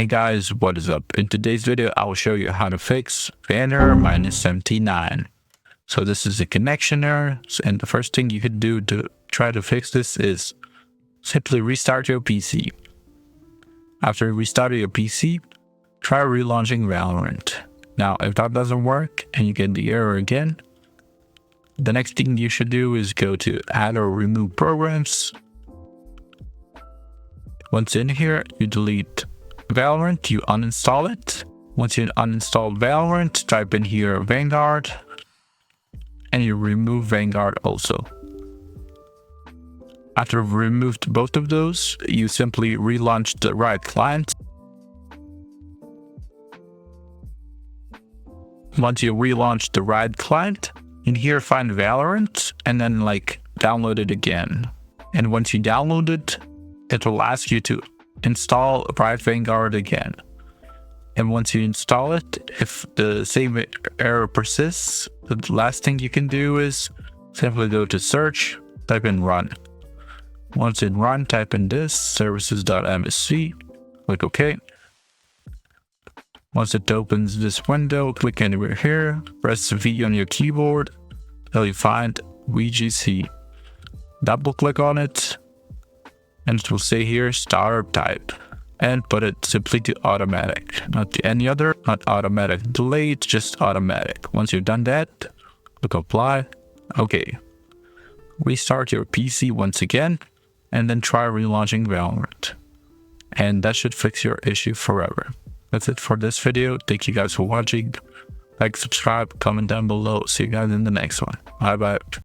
Hey guys, what is up? In today's video, I will show you how to fix fan error -79. So this is a connection error, and the first thing you could do to try to fix this is simply restart your PC. After restarting your PC, try relaunching Valorant. Now, if that doesn't work and you get the error again, the next thing you should do is go to add or remove programs. Once in here, you delete Valorant, you uninstall it. Once you uninstall Valorant, type in here Vanguard, and you remove Vanguard also. After you've removed both of those, you simply relaunch the right client. Once you relaunch the right client, in here find Valorant and then download it again. And once you download it, it will ask you to install Riot Vanguard again. And once you install it, if the same error persists, the last thing you can do is simply go to search, type in run. Once in run, type in this services.msc, click OK. Once it opens this window, click anywhere here, press V on your keyboard till you find VGC. Double click on it, and it will say here startup type, and put it simply to automatic, not to any other, not automatic delayed, just automatic. Once you've done that, click apply. Okay, restart your PC once again and then try relaunching Valorant, and that should fix your issue forever. That's it for this video. Thank you guys for watching. Like, subscribe, comment down below. See you guys in the next one. Bye bye.